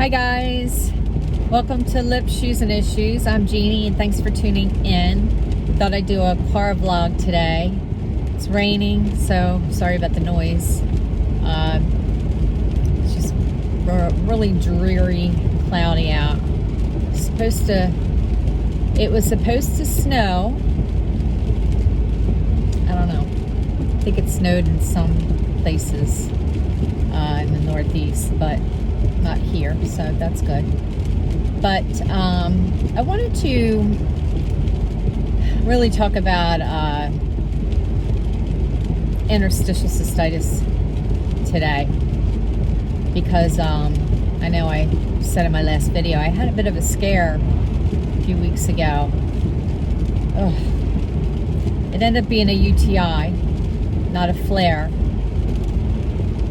Hi guys, welcome to Lips, Shoes, and Issues. I'm Jeannie and thanks for tuning in. Thought I'd do a car vlog today. It's raining, so sorry about the noise. It's just really dreary, cloudy out. It was supposed to snow. I don't know. I think it snowed in some places in the Northeast, but not here, so that's good. But I wanted to really talk about interstitial cystitis today, because I know I said in my last video I had a bit of a scare a few weeks ago. It ended up being a UTI, not a flare,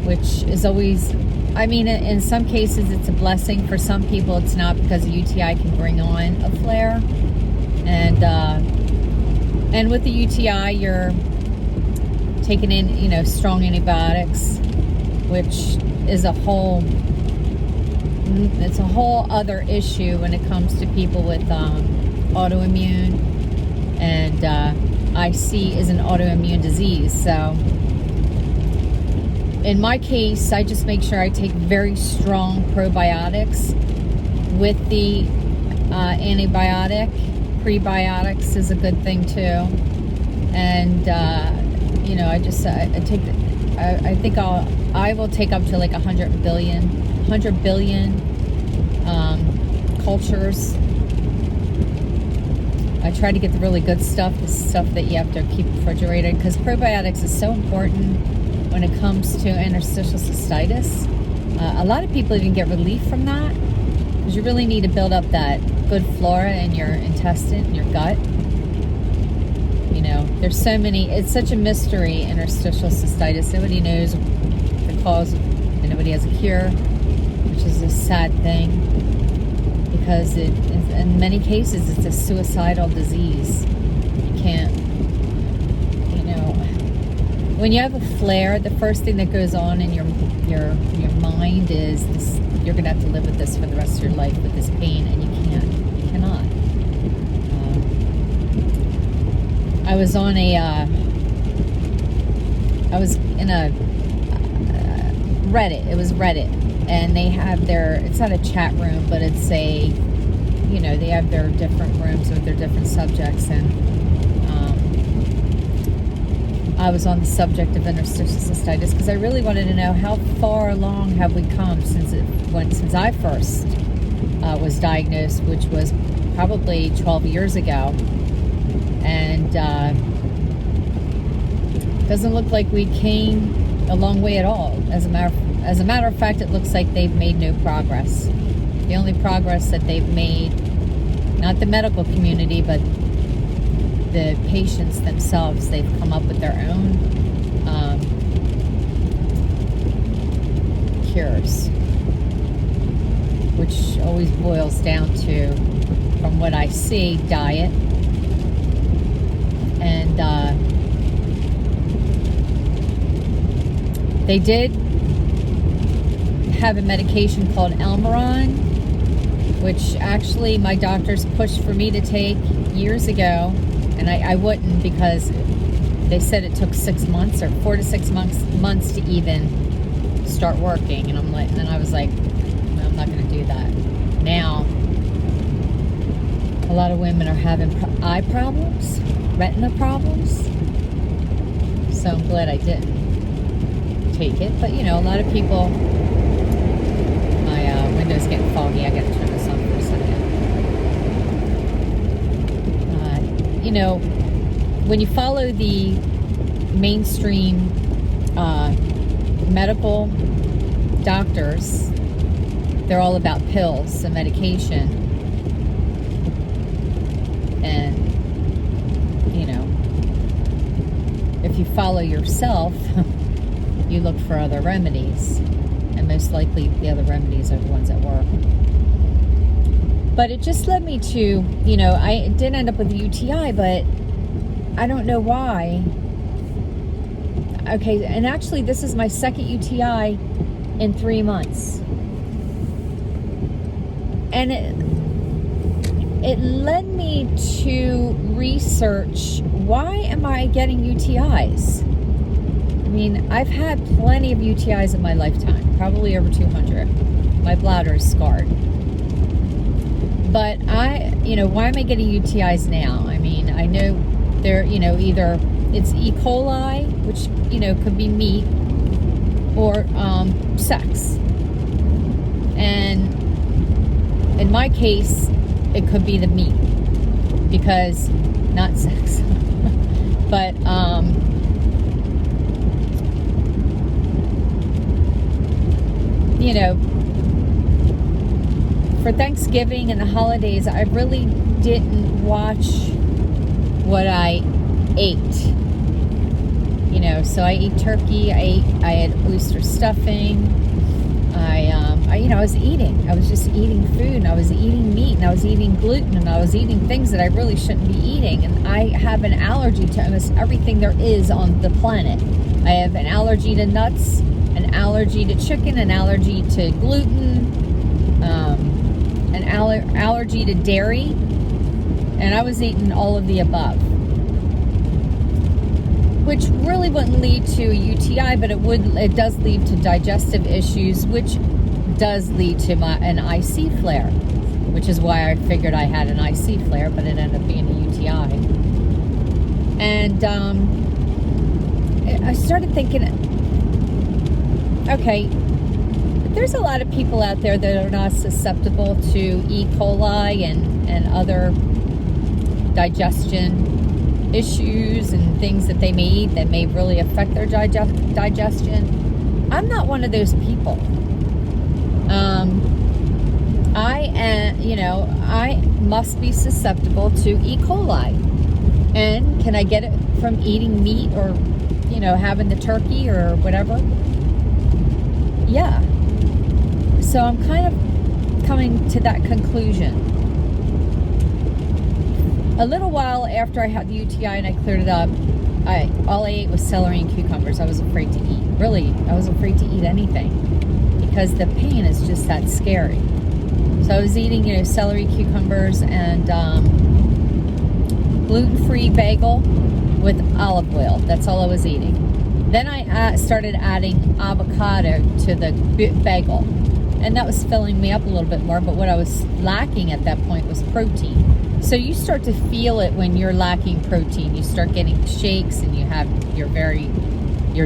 which is always, I mean, in some cases it's a blessing. For some people it's not, because a UTI can bring on a flare. And with the UTI, you're taking in, strong antibiotics, which is it's a whole other issue when it comes to people with autoimmune, and IC is an autoimmune disease. So in my case, I just make sure I take very strong probiotics with the antibiotic. Prebiotics is a good thing too. And I will take up to like 100 billion cultures. I try to get the really good stuff, the stuff that you have to keep refrigerated, because probiotics is so important when it comes to interstitial cystitis. A lot of people even get relief from that, because you really need to build up that good flora in your intestine, your gut. There's so many, it's such a mystery, interstitial cystitis. Nobody knows the cause, and nobody has a cure, which is a sad thing, because in many cases it's a suicidal disease. You can't, when you have a flare, the first thing that goes on in your mind is this: you're gonna have to live with this for the rest of your life, with this pain, and you cannot. I was in a Reddit. It was Reddit, and they have it's not a chat room, but it's they have their different rooms with their different subjects, and I was on the subject of interstitial cystitis because I really wanted to know how far along have we come since I first was diagnosed, which was probably 12 years ago. And doesn't look like we came a long way at all. As a matter of fact, it looks like they've made no progress. The only progress that they've made, not the medical community, but the patients themselves, they've come up with their own cures, which always boils down to, from what I see, diet. And they did have a medication called Almaron, which actually my doctors pushed for me to take years ago, and I wouldn't, because they said it took 6 months or 4 to 6 months to even start working. And I was like, no, I'm not going to do that. Now, a lot of women are having eye problems, retina problems. So I'm glad I didn't take it. But a lot of people, my window's getting foggy. I gotta turn this on for a second. When you follow the mainstream medical doctors, they're all about pills and medication. And if you follow yourself, you look for other remedies, and most likely the other remedies are the ones that work. But it just led me to, I did end up with a UTI, but I don't know why. Okay, and actually this is my second UTI in 3 months. And it led me to research, why am I getting UTIs? I mean, I've had plenty of UTIs in my lifetime, probably over 200. My bladder is scarred. But why am I getting UTIs now? I mean, I know they're, either it's E. coli, which, could be meat, or sex. And in my case, it could be the meat, because, not sex, but, for Thanksgiving and the holidays, I really didn't watch what I ate. So I ate turkey, I had oyster stuffing, I was eating. I was just eating food, and I was eating meat, and I was eating gluten, and I was eating things that I really shouldn't be eating. And I have an allergy to almost everything there is on the planet. I have an allergy to nuts, an allergy to chicken, an allergy to gluten, an allergy to dairy, and I was eating all of the above, which really wouldn't lead to a UTI, but it does lead to digestive issues, which does lead to an IC flare, which is why I figured I had an IC flare, but it ended up being a UTI. And I started thinking, okay, there's a lot of people out there that are not susceptible to E. coli and other digestion issues and things that they may eat that may really affect their digestion. I'm not one of those people. I must be susceptible to E. coli. And can I get it from eating meat or, having the turkey or whatever? Yeah. So I'm kind of coming to that conclusion. A little while after I had the UTI and I cleared it up, all I ate was celery and cucumbers. I was afraid to eat. Really, I was afraid to eat anything because the pain is just that scary. So I was eating, celery, cucumbers, and gluten-free bagel with olive oil. That's all I was eating. Then I started adding avocado to the bagel, and that was filling me up a little bit more, but what I was lacking at that point was protein. So you start to feel it when you're lacking protein. You start getting shakes, and you have your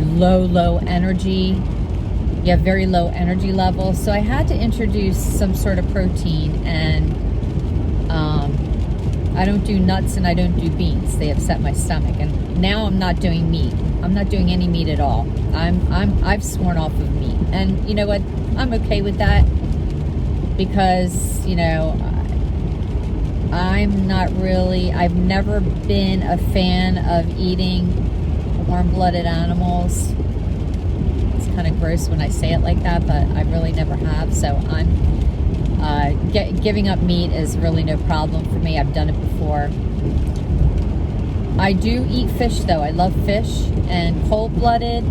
low energy. You have very low energy levels. So I had to introduce some sort of protein, and I don't do nuts and I don't do beans. They upset my stomach. And now I'm not doing meat. I'm not doing any meat at all. I've sworn off of meat. And you know what? I'm okay with that because, I've never been a fan of eating warm-blooded animals. It's kind of gross when I say it like that, but I really never have. So I'm giving up meat is really no problem for me. I've done it before. I do eat fish, though. I love fish and cold-blooded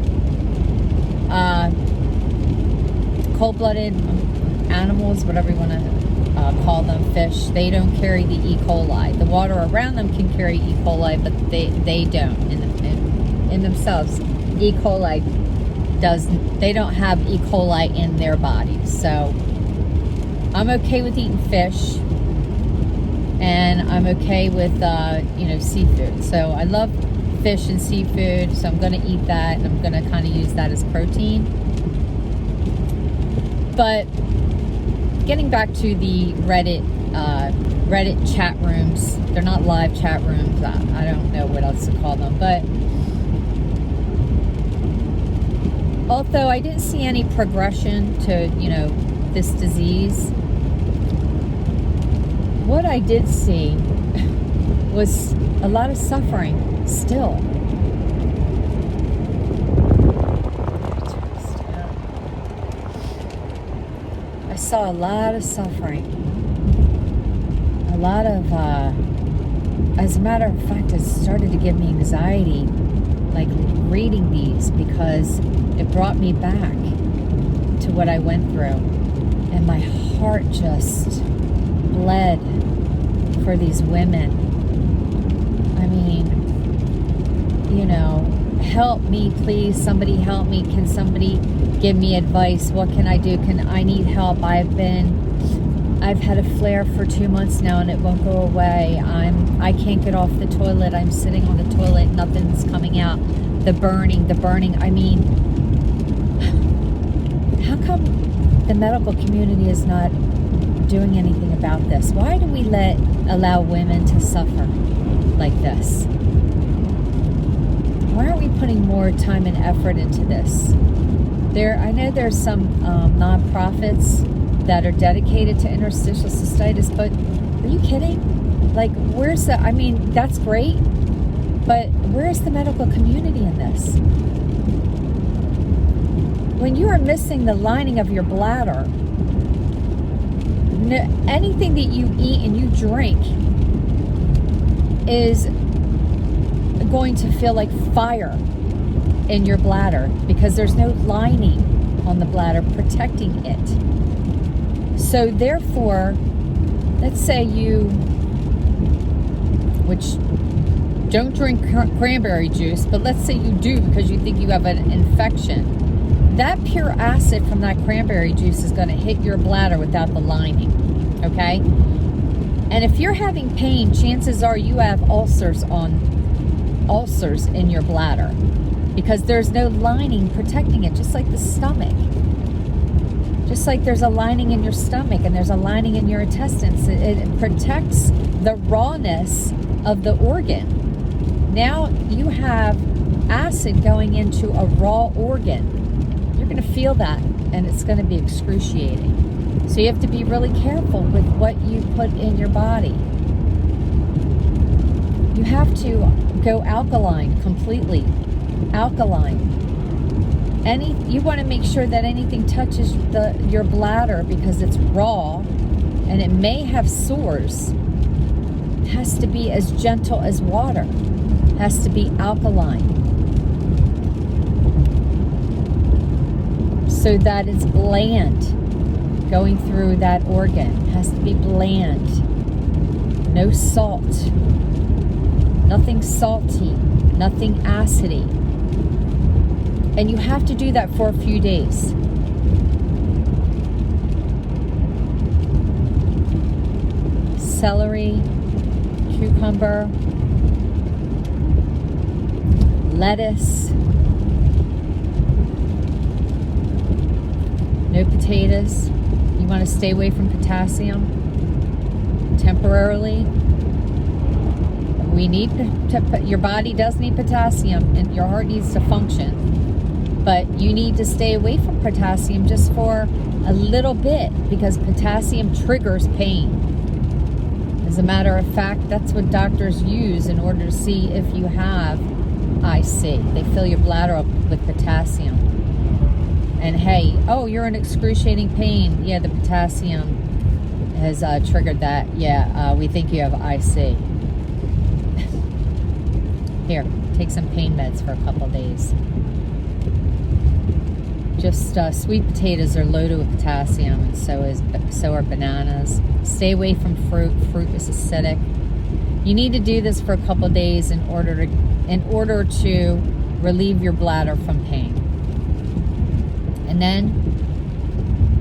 animals, whatever you want to call them, fish. They don't carry the E. coli. The water around them can carry E. coli, but they don't in themselves. E. coli they don't have E. coli in their bodies. So I'm okay with eating fish, and I'm okay with seafood. So I love fish and seafood, so I'm going to eat that, and I'm going to kind of use that as protein. But getting back to the Reddit chat rooms, they're not live chat rooms. I don't know what else to call them, but although I didn't see any progression to this disease, what I did see was a lot of suffering still. I saw a lot of suffering. A lot of, as a matter of fact, it started to give me anxiety, like reading these, because it brought me back to what I went through. And my heart just bled for these women. I mean, you know, help me, please. Somebody help me. Can somebody give me advice? What can I do? I need help. I've had a flare for 2 months now and it won't go away. I can't get off the toilet. I'm sitting on the toilet. Nothing's coming out. The burning. I mean, how come the medical community is not doing anything about this? Why do we allow women to suffer like this? Why aren't we putting more time and effort into this? I know there's some nonprofits that are dedicated to interstitial cystitis, but are you kidding? Like, where's the, I mean, that's great, but where's the medical community in this? When you are missing the lining of your bladder, anything that you eat and you drink is going to feel like fire in your bladder because there's no lining on the bladder protecting it. So therefore, let's say you, which don't drink cranberry juice, but let's say you do because you think you have an infection. That pure acid from that cranberry juice is going to hit your bladder without the lining, okay? And if you're having pain, chances are you have ulcers in your bladder because there's no lining protecting it, just like the stomach. Just like there's a lining in your stomach and there's a lining in your intestines. It protects the rawness of the organ. Now you have acid going into a raw organ. You're going to feel that and it's going to be excruciating. So you have to be really careful with what you put in your body. You have to go alkaline, completely alkaline. You want to make sure that anything touches your bladder because it's raw and it may have sores. It has to be as gentle as water. It has to be alkaline. So that it's bland going through that organ. It has to be bland. No salt. Nothing salty. Nothing acidy. And you have to do that for a few days. Celery, cucumber, lettuce, no potatoes. You want to stay away from potassium temporarily. Your body does need potassium and your heart needs to function. But you need to stay away from potassium just for a little bit because potassium triggers pain. As a matter of fact, that's what doctors use in order to see if you have IC. They fill your bladder up with potassium. And hey, oh, you're in excruciating pain. Yeah, the potassium has triggered that. Yeah, we think you have IC. Here, take some pain meds for a couple of days. Just sweet potatoes are loaded with potassium, and so are bananas. Stay away from fruit. Fruit is acidic. You need to do this for a couple of days in order to relieve your bladder from pain. And then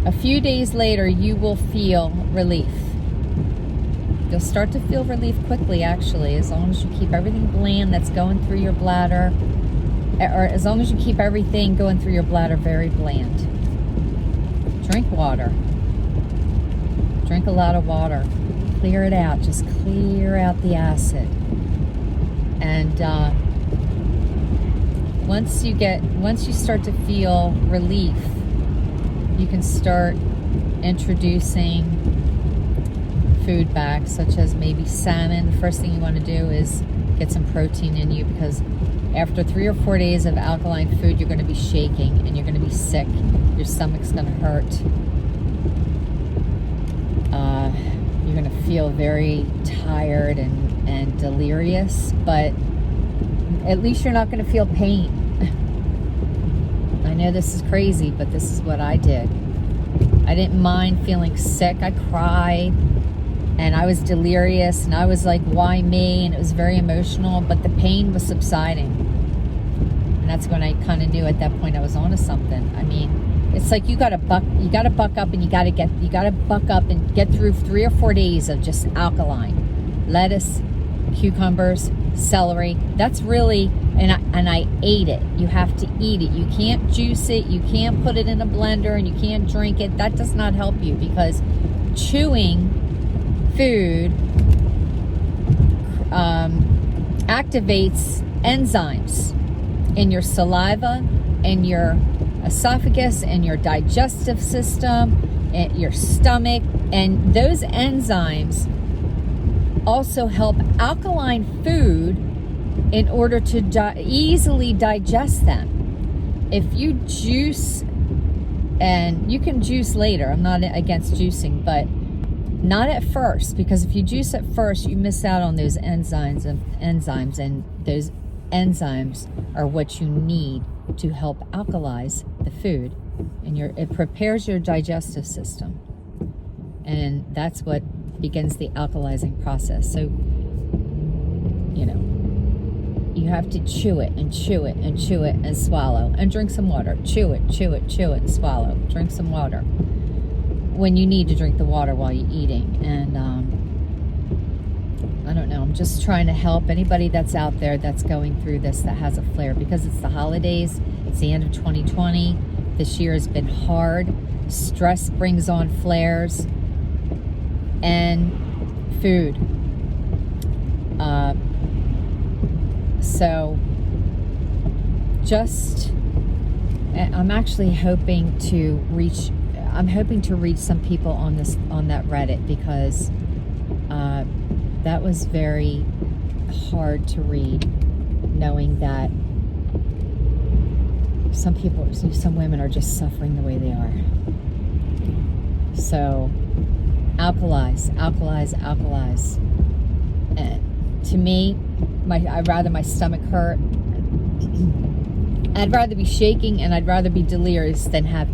a few days later, you will feel relief. You'll start to feel relief quickly, actually, as long as you keep everything bland that's going through your bladder. Or as long as you keep everything going through your bladder very bland. Drink water. Drink a lot of water. Clear it out. Just clear out the acid. And once you start to feel relief, you can start introducing food back, such as maybe salmon. The first thing you want to do is get some protein in you because after 3 or 4 days of alkaline food, you're going to be shaking and you're going to be sick. Your stomach's going to hurt. You're going to feel very tired and delirious, but at least you're not going to feel pain. I know this is crazy, but this is what I did. I didn't mind feeling sick. I cried. and I was delirious, and I was like, why me? And it was very emotional, but the pain was subsiding. And that's when I kind of knew at that point I was onto something. I mean, it's like you gotta buck up, and you gotta buck up and get through 3 or 4 days of just alkaline. Lettuce, cucumbers, celery. That's really, and I ate it. You have to eat it. You can't juice it. You can't put it in a blender, and you can't drink it. That does not help you, because chewing food activates enzymes in your saliva, in your esophagus, in your digestive system, in your stomach, and those enzymes also help alkaline food in order to easily digest them. If you juice, and you can juice later, I'm not against juicing, but not at first, because if you juice at first, you miss out on those enzymes, and those enzymes are what you need to help alkalize the food, and it prepares your digestive system, and that's what begins the alkalizing process. So, you know, you have to chew it and chew it and chew it and swallow, and drink some water. Chew it, chew it, chew it, and swallow. Drink some water when you need to drink the water while you're eating. And I don't know, I'm just trying to help anybody that's out there that's going through this, that has a flare, because it's the holidays, it's the end of 2020. This year has been hard. Stress brings on flares, and food. So just, I'm actually hoping to reach some people on that Reddit, because that was very hard to read, knowing that some women are just suffering the way they are. So alkalize. And to me, I'd rather my stomach hurt. I'd rather be shaking, and I'd rather be delirious than have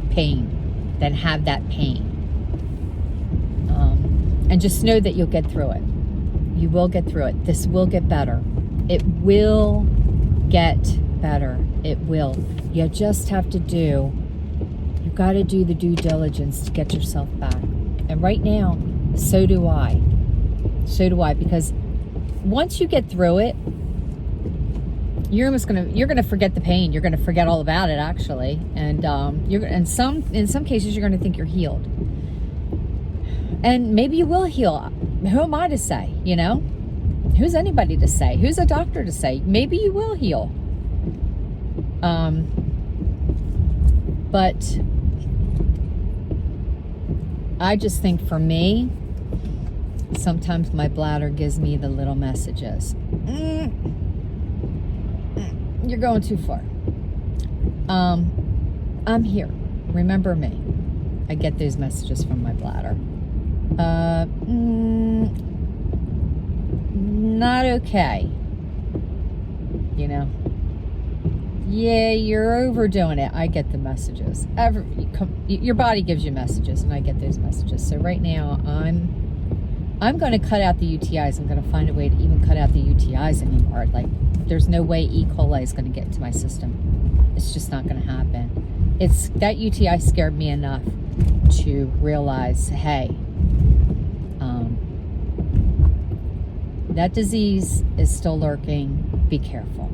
that pain. And just know that you'll get through it. You will get through it. This will get better. It will get better. It will. You just have to you've got to do the due diligence to get yourself back. And right now, so do I. Because once you get through it, you're gonna forget the pain. You're gonna forget all about it, actually, and in some cases you're gonna think you're healed, and maybe you will heal. Who am I to say? You know, who's anybody to say? Who's a doctor to say? Maybe you will heal. But I just think, for me, sometimes my bladder gives me the little messages. You're going too far. I'm here. Remember me. I get those messages from my bladder. Not okay. You know? Yeah, you're overdoing it. I get the messages. Your body gives you messages, and I get those messages. So right now, I'm going to cut out the UTIs. I'm going to find a way to even cut out the UTIs anymore. Like, there's no way E. coli is going to get into my system. It's just not going to happen. That UTI scared me enough to realize, hey, that disease is still lurking. Be careful.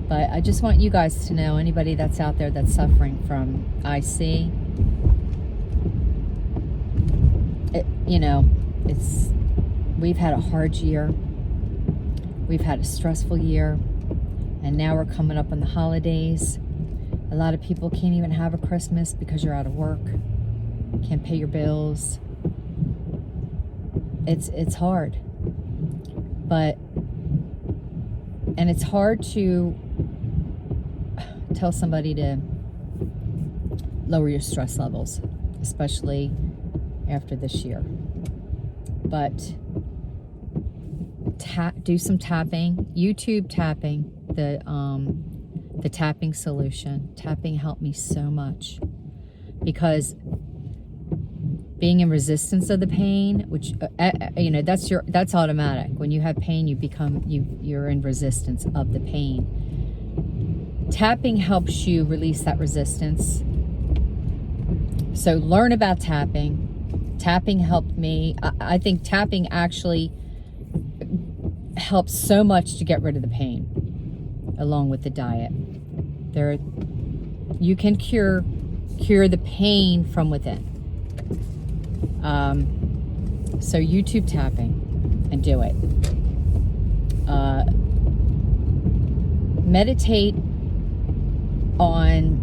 But I just want you guys to know, anybody that's out there that's suffering from IC, we've had a hard year. We've had a stressful year. And now we're coming up on the holidays. A lot of people can't even have a Christmas because you're out of work. Can't pay your bills. It's hard. And it's hard to tell somebody to lower your stress levels, especially after this year. But do some tapping, YouTube tapping, the tapping solution. Tapping helped me so much, because being in resistance of the pain, which that's automatic. When you have pain, you're in resistance of the pain. Tapping helps you release that resistance. So learn about tapping. Tapping helped me. I think tapping actually helps so much to get rid of the pain, along with the diet. You can cure the pain from within. So YouTube tapping and do it. Meditate on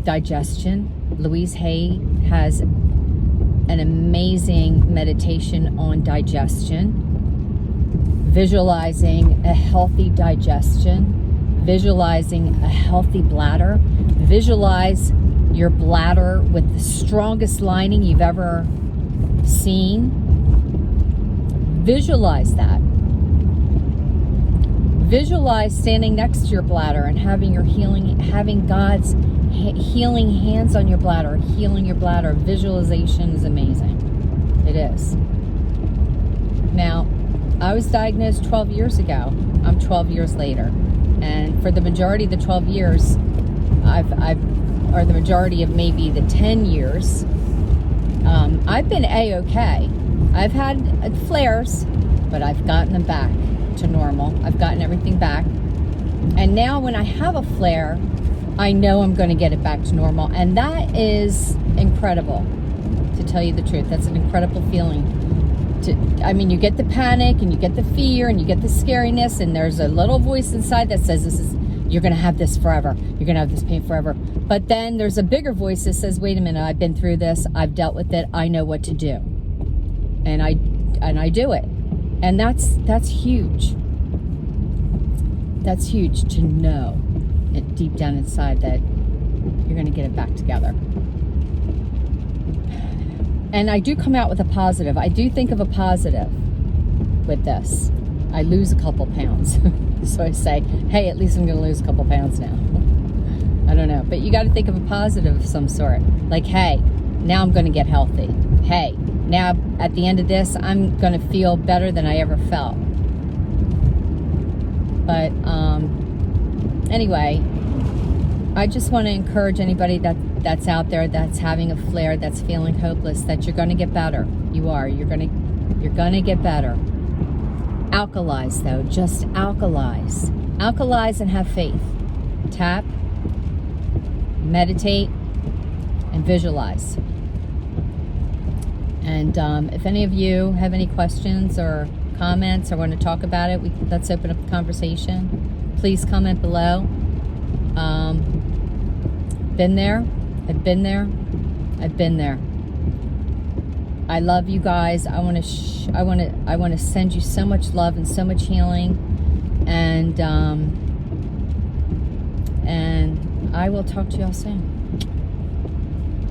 digestion. Louise Hay has an amazing meditation on digestion. Visualizing a healthy digestion. Visualizing a healthy bladder. Visualize your bladder with the strongest lining you've ever seen. Visualize that. Visualize standing next to your bladder and having God's healing hands on your bladder, healing your bladder. Visualization is amazing. It is. Now, I was diagnosed 12 years ago. I'm 12 years later. And for the majority of the 12 years, or the majority of maybe the 10 years, I've been A-okay. I've had flares, but I've gotten them back to normal. I've gotten everything back. And now when I have a flare, I know I'm going to get it back to normal. And that is incredible, to tell you the truth. That's an incredible feeling. You get the panic and you get the fear and you get the scariness, and there's a little voice inside that says, you're going to have this forever. You're going to have this pain forever. But then there's a bigger voice that says, wait a minute, I've been through this. I've dealt with it. I know what to do. And I do it. And that's huge. That's huge to know deep down inside that you're going to get it back together. And I do come out with a positive. I do think of a positive with this. I lose a couple pounds. So I say, hey, at least I'm going to lose a couple pounds now. I don't know. But you got to think of a positive of some sort. Like, hey, now I'm going to get healthy. Hey, now at the end of this, I'm going to feel better than I ever felt. But anyway, I just want to encourage anybody that's out there that's having a flare, that's feeling hopeless, that you're going to get better. You are. You're going to get better. Alkalize, though. Just alkalize. Alkalize and have faith. Tap, meditate, and visualize. And if any of you have any questions or comments or want to talk about it, let's open up the conversation. Please comment below. Been there. I've been there. I've been there. I love you guys. I want to send you so much love and so much healing, and I will talk to y'all soon.